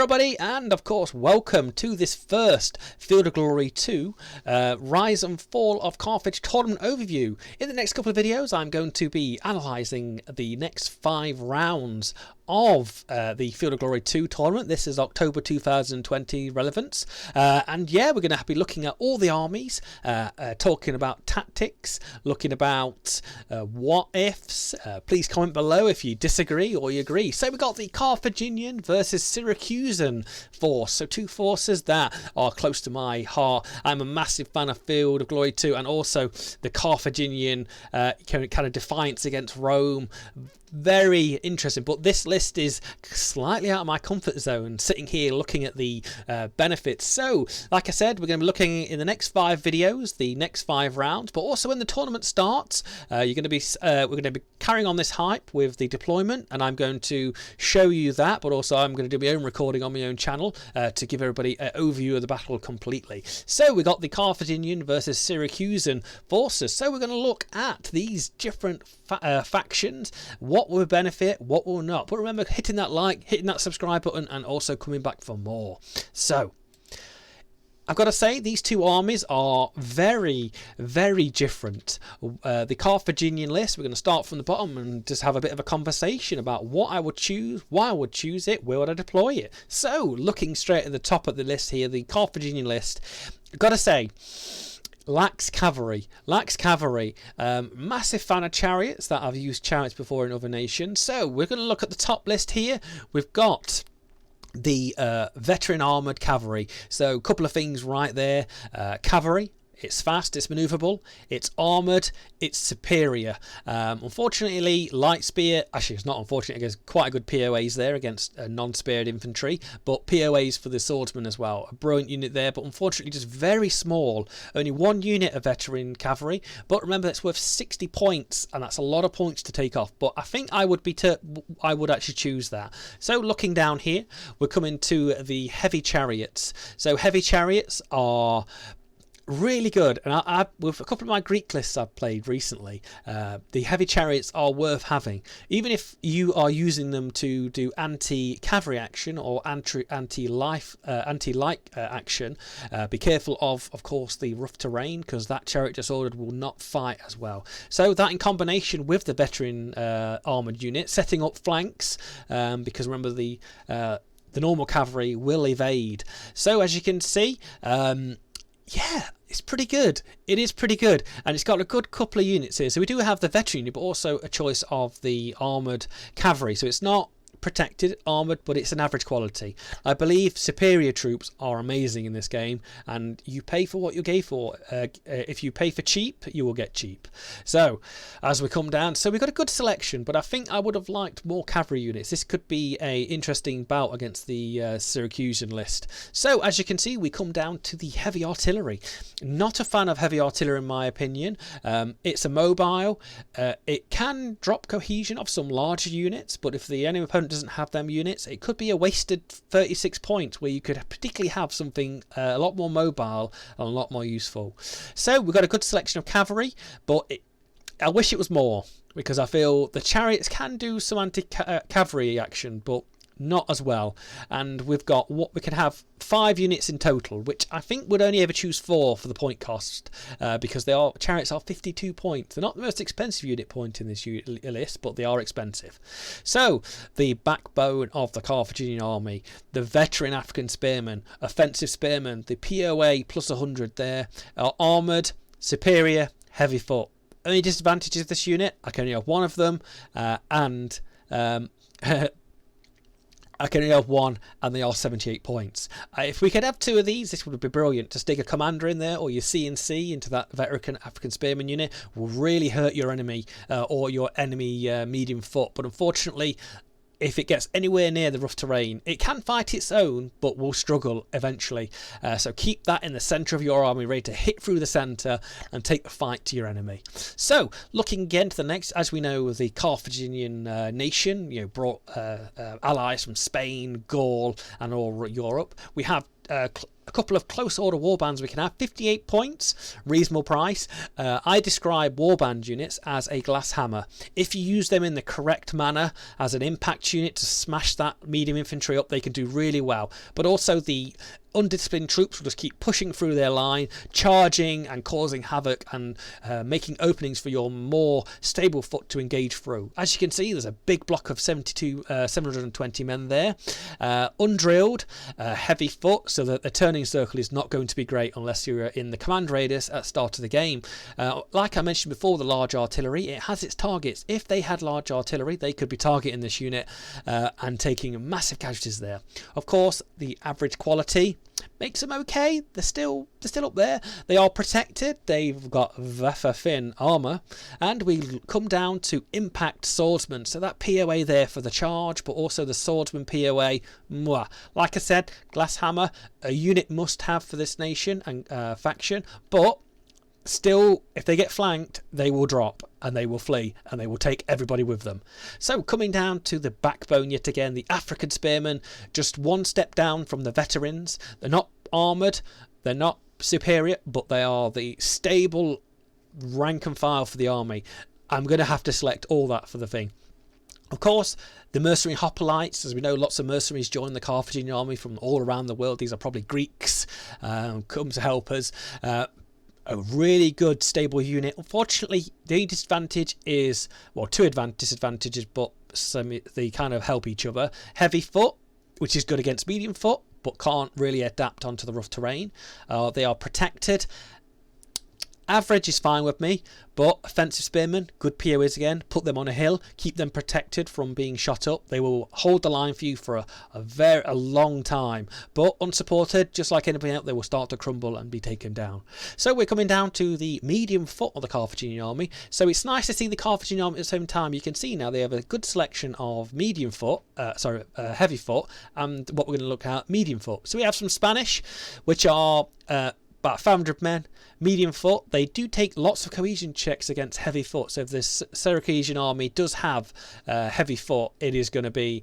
everybody, and of course welcome to this first Field of Glory 2 Rise and Fall of Carthage tournament overview. In the next couple of videos I'm going to be analysing the next 5 rounds of the Field of Glory 2 tournament. This is October 2020 relevance, and yeah, we're going to be looking at all the armies, talking about tactics, looking about what ifs. Please comment below if you disagree or you agree. So we got the Carthaginian versus Syracusan force, so two forces that are close to my heart. I'm a massive fan of Field of Glory 2, and also the Carthaginian kind of defiance against Rome. Very interesting, but this list is slightly out of my comfort zone, sitting here looking at the benefits. So like I said, we're going to be looking in the next 5 videos, the next 5 rounds, but also when the tournament starts, we're going to be carrying on this hype with the deployment, and I'm going to show you that, but also I'm going to do my own recording on my own channel to give everybody an overview of the battle completely. So we got the Carthaginian versus Syracusan forces. So we're going to look at these different factions, what will benefit, what will not. But remember, hitting that like, hitting that subscribe button, and also coming back for more. So I've got to say, these two armies are very, very different. The Carthaginian list, we're going to start from the bottom and just have a bit of a conversation about what I would choose, why I would choose it, where would I deploy it. So looking straight at the top of the list here, the Carthaginian list, I've got to say, lacks cavalry. Massive fan of chariots, that I've used chariots before in other nations. So we're going to look at the top list here. We've got the veteran armoured cavalry. So a couple of things right there. Cavalry, it's fast, it's manoeuvrable, it's armoured, it's superior. Unfortunately, light spear, actually it's not unfortunate, because quite a good POAs there against non-speared infantry, but POAs for the swordsman as well. A brilliant unit there, but unfortunately just very small. Only 1 unit of veteran cavalry, but remember it's worth 60 points, and that's a lot of points to take off, but I think I would actually choose that. So looking down here, we're coming to the heavy chariots. So heavy chariots are really good, and I with a couple of my Greek lists I've played recently, the heavy chariots are worth having, even if you are using them to do anti-cavalry action or anti-light action. Be careful of course the rough terrain, because that chariot disordered will not fight as well. So that in combination with the veteran armoured unit, setting up flanks, because remember the normal cavalry will evade. So as you can see, yeah, it's pretty good. It is pretty good, and it's got a good couple of units here. So we do have the veteran unit, but also a choice of the armoured cavalry. So it's not protected, armoured, but it's an average quality. I believe superior troops are amazing in this game, and you pay for what you pay for. If you pay for cheap, you will get cheap. So as we come down, so we've got a good selection, but I think I would have liked more cavalry units. This could be a interesting bout against the Syracusan list. So as you can see, we come down to the heavy artillery. Not a fan of heavy artillery in my opinion. It's a mobile. It can drop cohesion of some larger units, but if the enemy opponent doesn't have them units, it could be a wasted 36 points where you could particularly have something a lot more mobile and a lot more useful. So we've got a good selection of cavalry, but I wish it was more, because I feel the chariots can do some anti-cavalry action, but not as well. And we've got what we can have 5 units in total, which I think would only ever choose 4 for the point cost, because chariots are 52 points. They're not the most expensive unit point in this list, but they are expensive. So the backbone of the Carthaginian army, the veteran African spearmen, offensive spearmen, the POA plus 100 there, are armoured, superior, heavy foot. Only disadvantages of this unit, I can only have 1 of them, and I can only have 1, and they are 78 points. If we could have 2 of these, this would be brilliant. To stick a commander in there, or your CNC into that veteran African spearman unit, will really hurt your enemy, or your enemy medium foot. But unfortunately, if it gets anywhere near the rough terrain, it can fight its own, but will struggle eventually. So keep that in the centre of your army, ready to hit through the centre and take the fight to your enemy. So looking again to the next, as we know, the Carthaginian nation, brought allies from Spain, Gaul, and all Europe. We have a couple of close order warbands we can have. 58 points, reasonable price. I describe warband units as a glass hammer. If you use them in the correct manner as an impact unit to smash that medium infantry up, they can do really well. But also the undisciplined troops will just keep pushing through their line, charging and causing havoc and making openings for your more stable foot to engage through. As you can see, there's a big block of 720 men there. Undrilled, heavy foot, so that the turning circle is not going to be great unless you're in the command radius at the start of the game. Like I mentioned before, the large artillery, it has its targets. If they had large artillery, they could be targeting this unit and taking massive casualties there. Of course, the average quality makes them okay. They're still up there. They are protected. They've got Waffe armour, and we come down to impact swordsman. So that POA there for the charge, but also the swordsman POA. Mwah. Like I said, glass hammer, a unit must have for this nation and faction, but still, if they get flanked, they will drop and they will flee and they will take everybody with them. So coming down to the backbone yet again, the African spearmen, just one step down from the veterans. They're not armoured, they're not superior, but they are the stable rank and file for the army. I'm going to have to select all that for the thing. Of course, the mercenary hoplites, as we know, lots of mercenaries join the Carthaginian army from all around the world. These are probably Greeks, come to help us. A really good stable unit. Unfortunately, the disadvantage is, well, two disadvantages, but they kind of help each other. Heavy foot, which is good against medium foot, but can't really adapt onto the rough terrain. They are protected. Average is fine with me, but offensive spearmen, good POAs again. Put them on a hill, keep them protected from being shot up. They will hold the line for you for a long time. But unsupported, just like anybody else, they will start to crumble and be taken down. So we're coming down to the medium foot of the Carthaginian army. So it's nice to see the Carthaginian army at the same time. You can see now they have a good selection of medium foot, heavy foot, and what we're going to look at, medium foot. So we have some Spanish, which are about 500 men, medium foot. They do take lots of cohesion checks against heavy foot. So if this Syracusan army does have heavy foot, it is going to be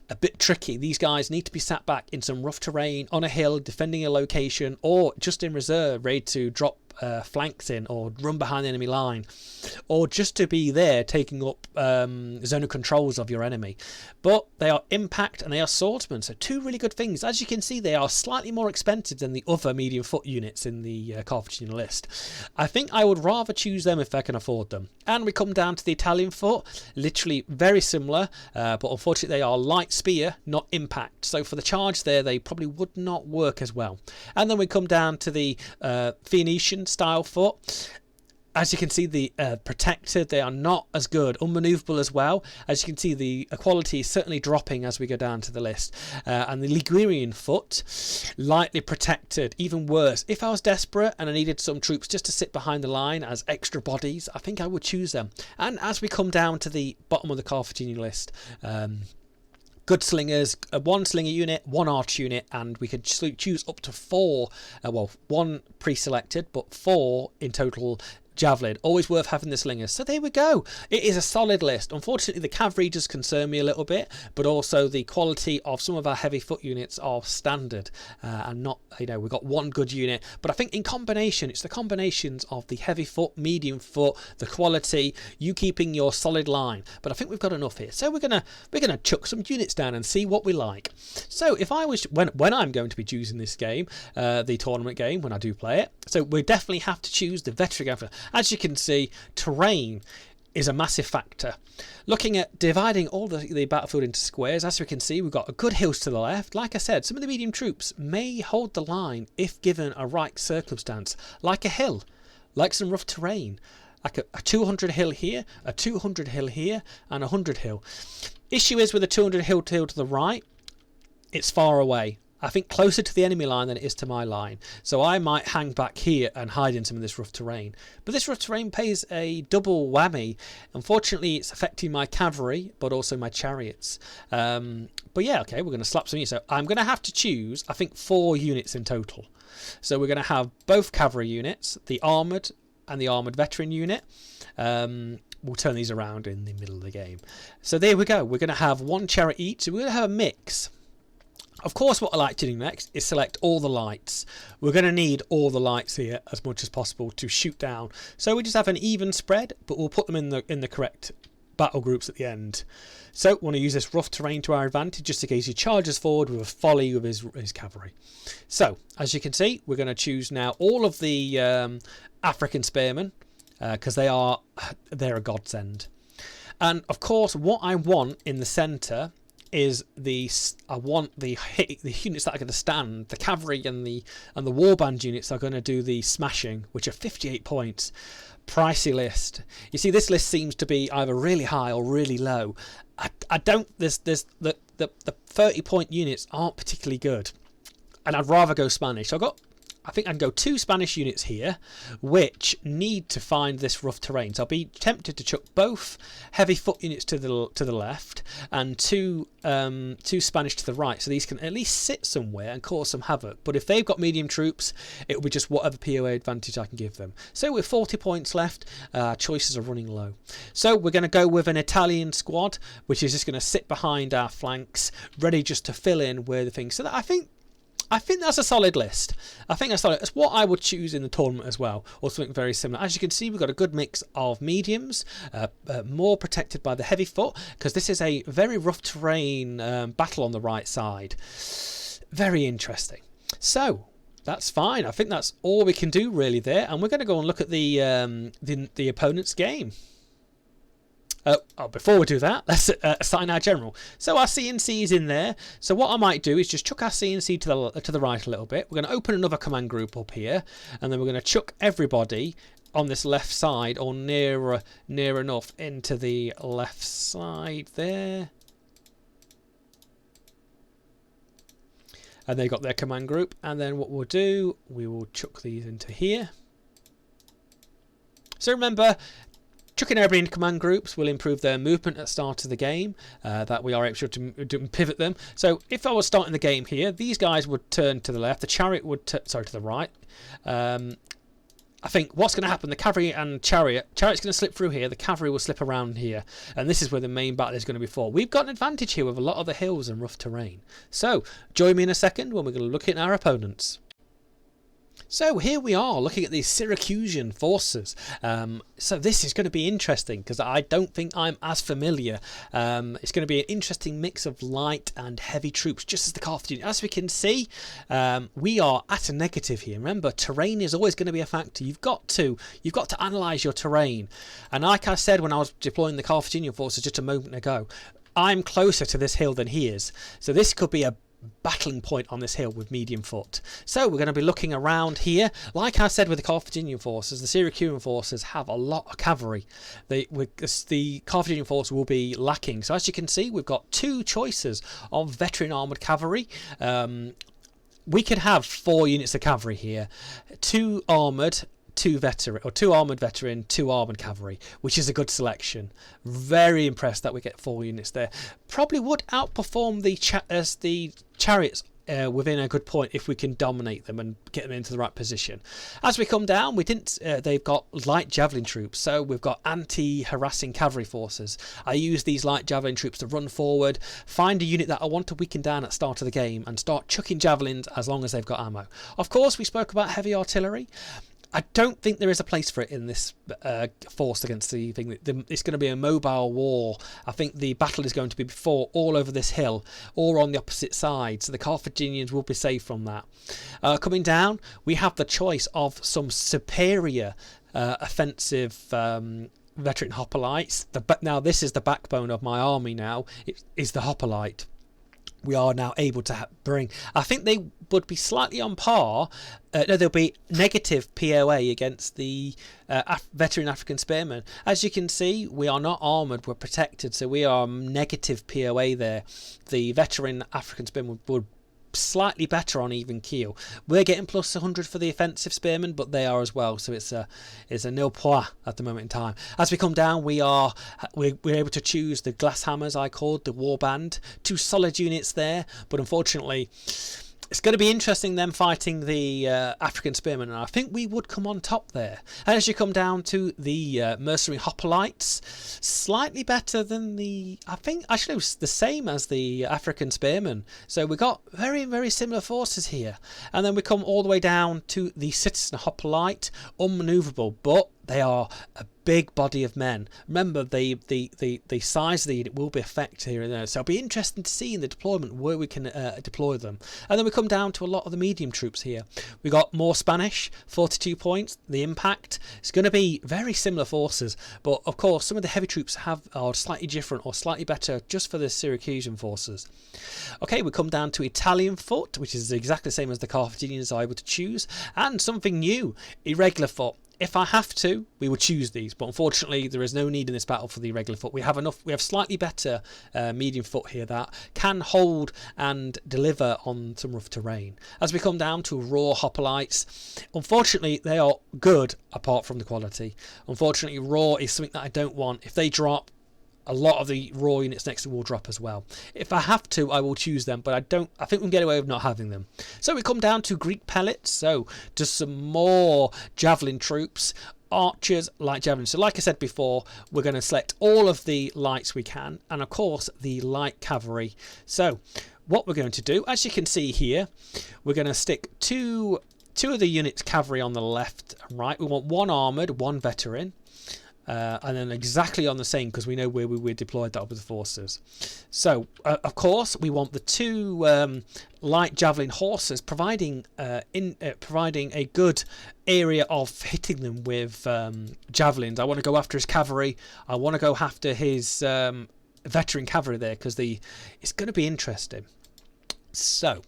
a bit tricky. These guys need to be sat back in some rough terrain, on a hill, defending a location, or just in reserve, ready to drop flanks in or run behind the enemy line, or just to be there taking up zone of controls of your enemy. But they are impact and they are swordsmen, so two really good things. As you can see, they are slightly more expensive than the other medium foot units in the Carthaginian list. I think I would rather choose them if I can afford them. And we come down to the Italian foot, literally very similar, but unfortunately they are light spear, not impact. So for the charge there, they probably would not work as well. And then we come down to the Phoenician style foot. As you can see, the protected, they are not as good, unmaneuverable as well. As you can see, the quality is certainly dropping as we go down to the list. And the Ligurian foot, lightly protected, even worse. If I was desperate and I needed some troops just to sit behind the line as extra bodies, I think I would choose them. And as we come down to the bottom of the Carthaginian list, good slingers, one slinger unit, one arch unit, and we could choose up to four, one pre-selected, but four in total javelin. Always worth having the slingers. So there we go. It is a solid list. Unfortunately, the cavalry does concern me a little bit, but also the quality of some of our heavy foot units are standard and not, we've got one good unit. But I think in combination, it's the combinations of the heavy foot, medium foot, the quality, you keeping your solid line. But I think we've got enough here. So we're gonna chuck some units down and see what we like. So if I was when I'm going to be choosing this game, the tournament game when I do play it, so we definitely have to choose the veteran. As you can see, terrain is a massive factor. Looking at dividing all the battlefield into squares, as we can see, we've got a good hills to the left. Like I said, some of the medium troops may hold the line if given a right circumstance, like a hill, like some rough terrain, like a 200 hill here, a 200 hill here, and a 100 hill. Issue is with the 200 hill to the right, it's far away. I think closer to the enemy line than it is to my line. So I might hang back here and hide in some of this rough terrain. But this rough terrain pays a double whammy. Unfortunately, it's affecting my cavalry, but also my chariots. But yeah, okay, we're going to slap some units. So I'm going to have to choose, I think, 4 units in total. So we're going to have both cavalry units, the armoured and the armoured veteran unit. We'll turn these around in the middle of the game. So there we go. We're going to have 1 chariot each. So we're going to have a mix Of course, what I like to do next is select all the lights. We're going to need all the lights here as much as possible to shoot down. So we just have an even spread, but we'll put them in the correct battle groups at the end. So we want to use this rough terrain to our advantage, just in case he charges forward with a volley with his cavalry. So as you can see, we're going to choose now all of the African spearmen, because they're a godsend. And of course, what I want in the centre is I want the units that are going to stand. The cavalry and the warband units are going to do the smashing, which are 58 points. Pricey list. You see, this list seems to be either really high or really low. I don't. There's the 30-point units aren't particularly good, and I'd rather go Spanish. So I think I'd go 2 Spanish units here, which need to find this rough terrain. So I'll be tempted to chuck both heavy foot units to the left and two Spanish to the right, so these can at least sit somewhere and cause some havoc. But if they've got medium troops, it will be just whatever POA advantage I can give them. So with 40 points left, choices are running low. So we're going to go with an Italian squad, which is just going to sit behind our flanks, ready just to fill in where the things. So that I think that's a solid list. I think that's solid. It's what I would choose in the tournament as well, or something very similar. As you can see, we've got a good mix of mediums, more protected by the heavy foot, because this is a very rough terrain battle on the right side. Very interesting. So that's fine. I think that's all we can do really there, and we're going to go and look at the opponent's game. Before we do that, let's assign our general. So our CNC is in there. So what I might do is just chuck our CNC to the right a little bit. We're going to open another command group up here, and then we're going to chuck everybody on this left side, or near enough into the left side there. And they've got their command group. And then what we'll do, we will chuck these into here. So remember, chucking everybody in command groups will improve their movement at the start of the game, that we are able to pivot them. So if I was starting the game here, these guys would turn to the left, the chariot would to the right. I think what's going to happen, the cavalry and chariot's going to slip through here, the cavalry will slip around here, and this is where the main battle is going to be fought. We've got an advantage here with a lot of the hills and rough terrain. So join me in a second when we're going to look at our opponents. So here we are looking at these Syracusan forces. So this is going to be interesting because I don't think I'm as familiar. It's going to be an interesting mix of light and heavy troops, just as the Carthaginian. As we can see, we are at a negative here. Remember, terrain is always going to be a factor. You've got to analyse your terrain. And like I said when I was deploying the Carthaginian forces just a moment ago, I'm closer to this hill than he is. So this could be a battling point on this hill with medium foot. So we're going to be looking around here. Like I said with the Carthaginian forces, the Syracusan forces have a lot of cavalry. The Carthaginian force will be lacking. So as you can see, we've got 2 choices of veteran armoured cavalry. We could have 4 units of cavalry here, 2 armoured, 2 veteran, or 2 armoured veteran, 2 armoured cavalry, which is a good selection. Very impressed that we get 4 units there. Probably would outperform the chariots within a good point if we can dominate them and get them into the right position. As we come down, they've got light javelin troops, so we've got anti-harassing cavalry forces. I use these light javelin troops to run forward, find a unit that I want to weaken down at the start of the game, and start chucking javelins as long as they've got ammo. Of course, we spoke about heavy artillery. I don't think there is a place for it in this force against the thing. It's going to be a mobile war. I think the battle is going to be fought all over this hill or on the opposite side, so the Carthaginians will be safe from that. Coming down, we have the choice of some superior offensive veteran hoplites. Now this is the backbone of my army now, it is the hoplite. We are now able to bring, I think they would be slightly on par, no, there'll be negative POA against the veteran African spearmen. As you can see, we are not armoured, we're protected, so we are negative POA there. The veteran African spearmen would slightly better on even keel. We're getting plus 100 for the offensive spearmen, but they are as well, so it's a nil point at the moment in time. As we come down, we're able to choose the glass hammers, I called the warband. 2 solid units there, but unfortunately It's going to be interesting them fighting the African spearmen, and I think we would come on top there. And as you come down to the mercenary hoplites, slightly better than the, I think actually it was the same as the African spearmen. So we got very, very similar forces here. And then we come all the way down to the citizen hoplite, unmaneuverable, but they are a big body of men. Remember, the size of the unit will be affected here and there, so it'll be interesting to see in the deployment where we can deploy them. And then we come down to a lot of the medium troops here. We got more Spanish, 42 points. The impact is going to be very similar forces, but of course some of the heavy troops are slightly different or slightly better just for the Syracusan forces. Okay, we come down to Italian foot, which is exactly the same as the Carthaginians are able to choose, and something new, irregular foot. If I have to, we would choose these, but unfortunately there is no need in this battle for the irregular foot. We have slightly better medium foot here that can hold and deliver on some rough terrain. As we come down to raw hoplites, unfortunately they are good apart from the quality. Unfortunately, raw is something that I don't want. If they drop, a lot of the raw units next to will drop as well. If I have to, I will choose them, but I think we can get away with not having them. So we come down to Greek pellets, so just some more javelin troops, archers, light javelin. So like I said before, we're going to select all of the lights we can, and of course the light cavalry. So what we're going to do, as you can see here, we're going to stick two of the units cavalry on the left and right. We want one armoured, one veteran. And then exactly on the same, because we know where we deployed that with the forces. So of course we want the two light javelin horses providing a good area of hitting them with javelins. I want to go after his cavalry. I want to go after his veteran cavalry there, because it's going to be interesting. So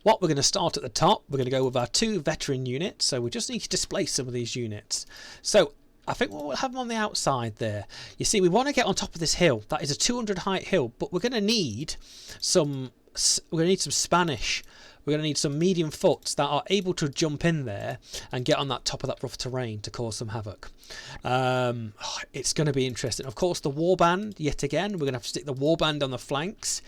what we're going to start at the top, we're going to go with our two veteran units. So we just need to displace some of these units. So I think we'll have them on the outside there. You see, we want to get on top of this hill. That is a 200 height hill, but we're going to need some Spanish. We're going to need some medium foots that are able to jump in there and get on that top of that rough terrain to cause some havoc. It's going to be interesting. Of course, the warband, yet again, we're going to have to stick the warband on the flanks.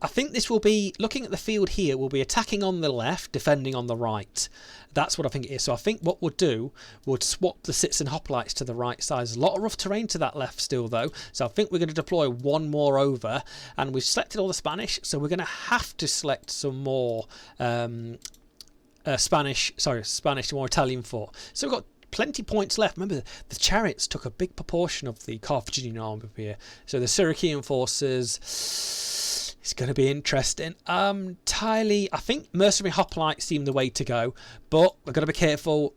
I think this will be, looking at the field here, we'll be attacking on the left, defending on the right. That's what I think it is. So I think what we'll do, we'll swap the citizen hoplites to the right side. There's a lot of rough terrain to that left still though. So I think we're going to deploy one more over. And we've selected all the Spanish, so we're going to have to select some more Spanish, more Italian foot. So we've got plenty points left. Remember, the chariots took a big proportion of the Carthaginian army up here. So the Syracusan forces, it's going to be interesting. I think mercenary hoplites seem the way to go, but we've got to be careful.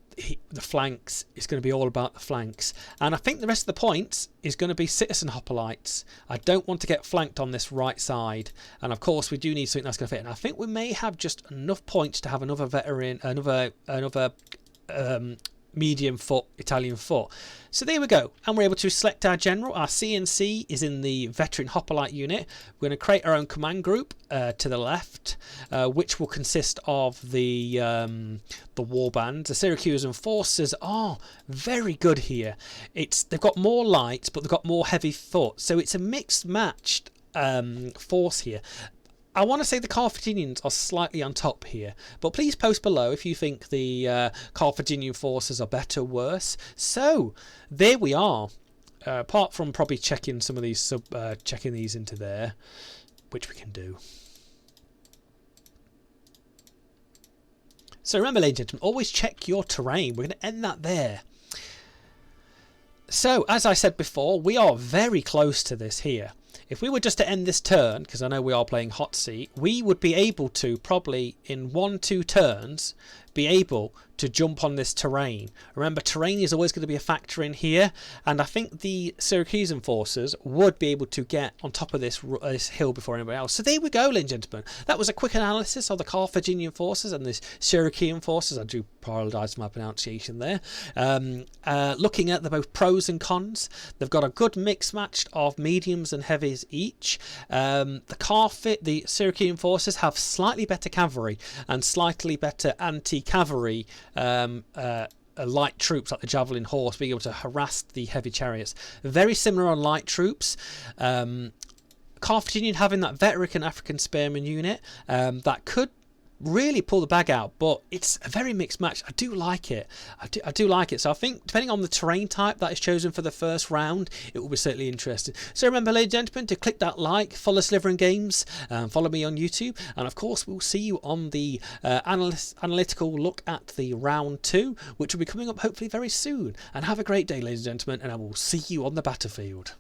The flanks, it's going to be all about the flanks. And I think the rest of the points is going to be citizen hoplites. I don't want to get flanked on this right side. And of course, we do need something that's going to fit. And I think we may have just enough points to have another veteran, another medium foot, Italian foot. So there we go, and we're able to select our general. Our CNC is in the veteran hoplite unit. We're going to create our own command group to the left, which will consist of the warband. The Syracusan forces are very good here. They've got more light, but they've got more heavy foot, so it's a mixed matched force here. I want to say the Carthaginians are slightly on top here, but please post below if you think the Carthaginian forces are better or worse. So there we are. Apart from probably checking some of these checking these into there, which we can do. So remember, ladies and gentlemen, always check your terrain. We're going to end that there. So as I said before, we are very close to this here. If we were just to end this turn, because I know we are playing hot seat, we would be able to probably in 1-2 turns be able to jump on this terrain. Remember, terrain is always going to be a factor in here, and I think the Syracusan forces would be able to get on top of this hill before anybody else. So there we go, ladies and gentlemen. That was a quick analysis of the Carthaginian forces and the Syracusan forces. I do apologise for my pronunciation there. Looking at the both pros and cons, they've got a good mix matched of mediums and heavies each. The Syracusan forces have slightly better cavalry and slightly better anti-cavalry light troops like the javelin horse, being able to harass the heavy chariots. Very similar on light troops. Carthaginian having that veteran African spearman unit that could really pull the bag out, but it's a very mixed match. I do like it. I do like it. So I think depending on the terrain type that is chosen for the first round, it will be certainly interesting. So remember, ladies and gentlemen, to click that like, follow Slivering Games, follow me on YouTube, and of course we'll see you on the analytical look at the round 2, which will be coming up hopefully very soon. And have a great day, ladies and gentlemen, and I will see you on the battlefield.